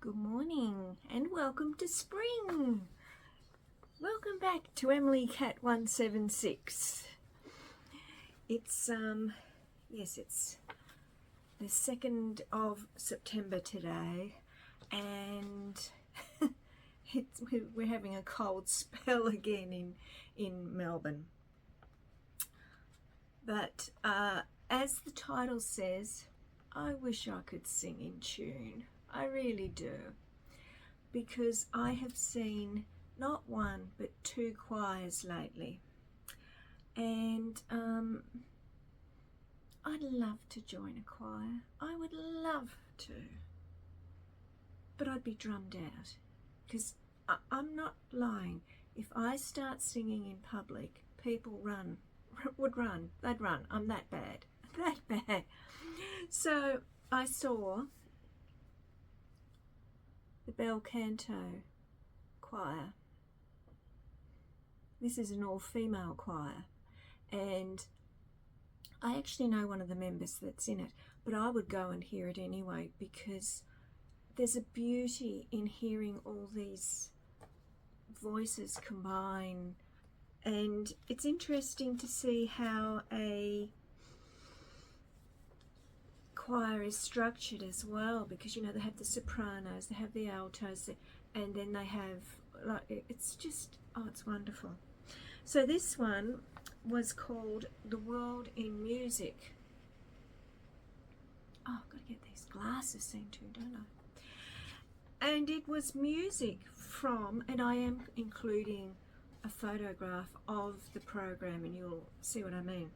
Good morning and welcome to spring. Welcome back to Emily Cat 176. It's it's the 2nd of September today, and we're having a cold spell again in Melbourne. But as the title says, I wish I could sing in tune. I really do, because I have seen not one but two choirs lately, and I'd love to join a choir. I would love to, but I'd be drummed out, because I'm not lying. If I start singing in public, people would run. They'd run. I'm that bad. That bad. So I saw the Bel Canto choir. This is an all-female choir, and I actually know one of the members that's in it, but I would go and hear it anyway, because there's a beauty in hearing all these voices combine, and it's interesting to see how a choir is structured as well, because they have the sopranos, they have the altos, and then they have it's wonderful. So this one was called The World in Music. Oh, I've got to get these glasses seen to, don't I? And it was music from, and I am including a photograph of the program, and you'll see what I mean,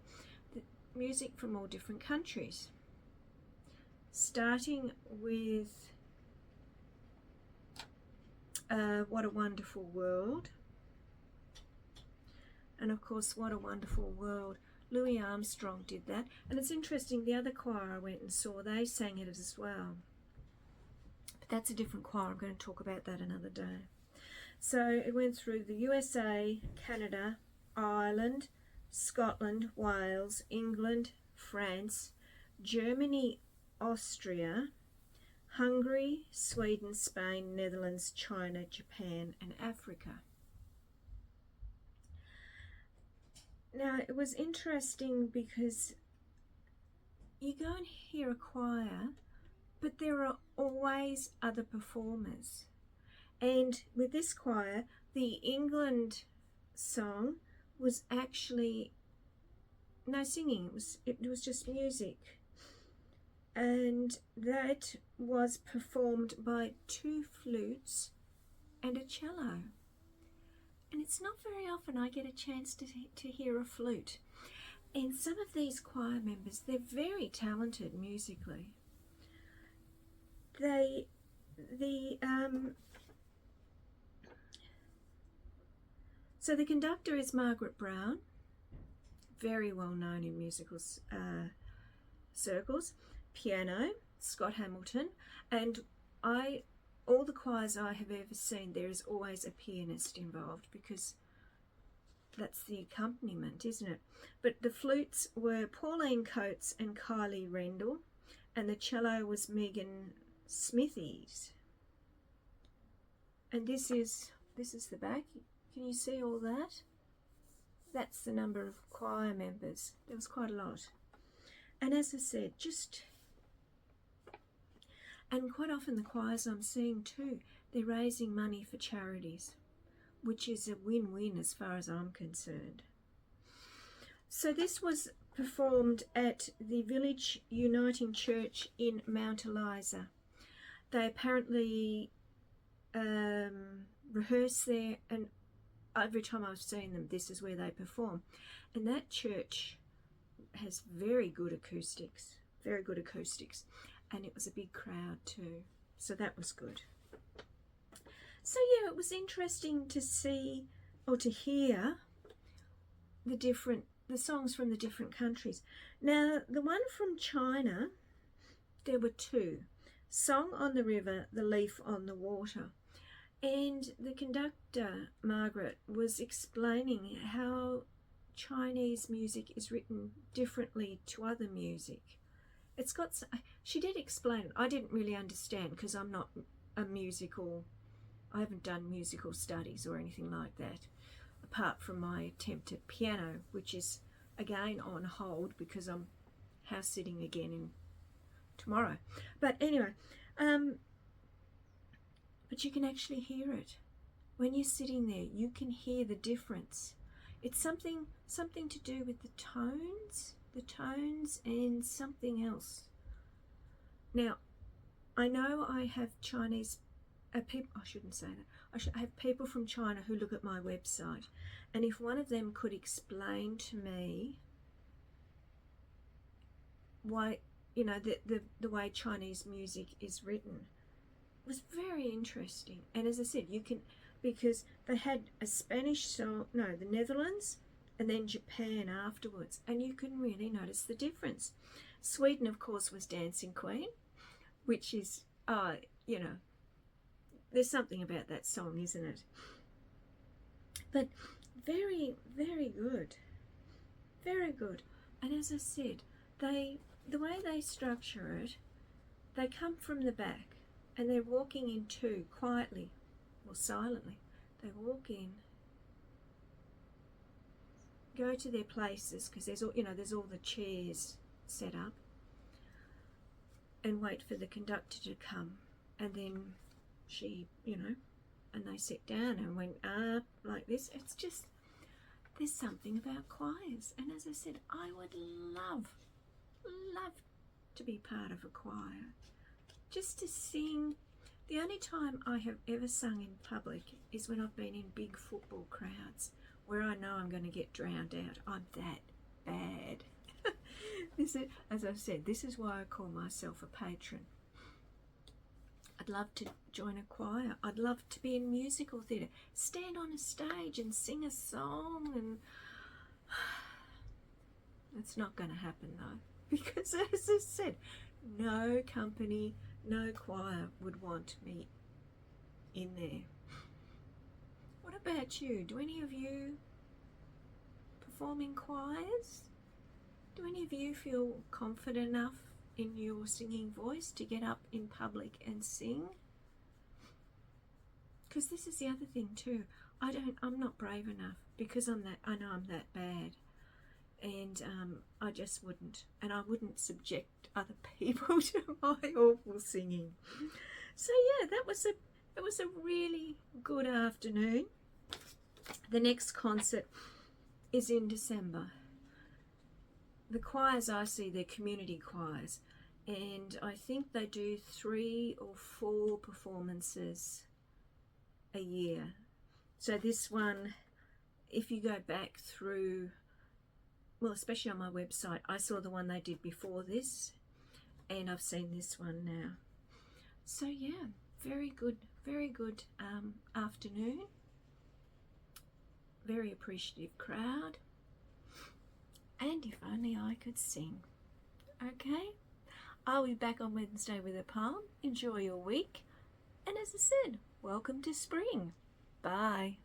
the music from all different countries, starting with What a Wonderful World. And of course, What a Wonderful World, Louis Armstrong did that. And it's interesting, the other choir I went and saw, they sang it as well. But that's a different choir. I'm going to talk about that another day. So it went through the USA, Canada, Ireland, Scotland, Wales, England, France, Germany, Austria, Hungary, Sweden, Spain, Netherlands, China, Japan, and Africa. Now, it was interesting because you go and hear a choir, but there are always other performers. And with this choir, the England song was actually no singing, it was just music. And that was performed by two flutes and a cello. And it's not very often I get a chance to hear a flute. And some of these choir members, they're very talented musically. So the conductor is Margaret Brown, very well known in musical circles. Piano, Scott Hamilton, and all the choirs I have ever seen, there is always a pianist involved, because that's the accompaniment, isn't it? But the flutes were Pauline Coates and Kylie Rendell, and the cello was Megan Smithies. And this is the back. Can you see all that? That's the number of choir members. There was quite a lot. And as I said, and quite often the choirs I'm seeing too, they're raising money for charities, which is a win-win as far as I'm concerned. So this was performed at the Village Uniting Church in Mount Eliza. They apparently rehearse there, and every time I've seen them, this is where they perform. And that church has very good acoustics. And it was a big crowd too, so that was good. So yeah, it was interesting to see or to hear the songs from the different countries. Now, the one from China, there were two: Song on the River, The Leaf on the Water. And the conductor, Margaret, was explaining how Chinese music is written differently to other music. She did explain it. I didn't really understand, because I'm not a musical, I haven't done musical studies or anything like that, apart from my attempt at piano, which is again on hold because I'm house sitting again tomorrow. But anyway, but you can actually hear it. When you're sitting there, you can hear the difference. It's something to do with the tones and something else. Now, I know I have Chinese people, I shouldn't say that. I have people from China who look at my website, and if one of them could explain to me why, you know, the way Chinese music is written was very interesting. And as I said, you can, because they had a Spanish song, no, the Netherlands, and then Japan afterwards, and you can really notice the difference. Sweden, of course, was Dancing Queen, which is, you know, there's something about that song, isn't it? But very, very good. Very good. And as I said, the way they structure it, they come from the back and they're walking in two quietly or silently. They walk in, go to their places, because there's all, you know, there's all the chairs set up, and wait for the conductor to come, and then she, you know, and they sit down and went up like this. It's just, there's something about choirs, and as I said, I would love to be part of a choir, just to sing. The only time I have ever sung in public is when I've been in big football crowds where I know I'm going to get drowned out. I'm that bad. This is, as I've said, this is why I call myself a patron. I'd love to join a choir. I'd love to be in musical theatre, stand on a stage and sing a song, and that's not going to happen though, because as I said, no company, no choir would want me in there. What about you? Do any of you perform in choirs? Do any of you feel confident enough in your singing voice to get up in public and sing? Because this is the other thing too. I'm not brave enough, because I know I'm that bad, and I just wouldn't, and I wouldn't subject other people to my awful singing. So yeah, it was a really good afternoon. The next concert is in December. The choirs I see, they're community choirs, and I think they do 3 or 4 performances a year. So this one, if you go back through, well, especially on my website, I saw the one they did before this, and I've seen this one now. So yeah, very good afternoon. Very appreciative crowd, and if only I could sing. Okay, I'll be back on Wednesday with a poem. Enjoy your week, and as I said, welcome to spring. Bye.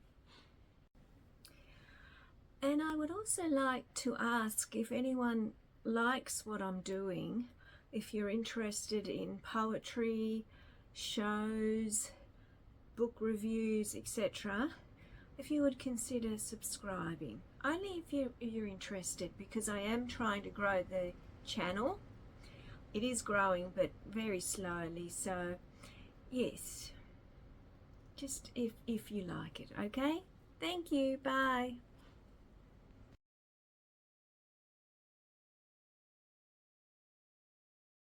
And I would also like to ask if anyone likes what I'm doing, if you're interested in poetry, shows, book reviews, etc., if you would consider subscribing. Only if you're interested, because I am trying to grow the channel. It is growing, but very slowly, so yes, just if you like it. Okay, thank you, bye.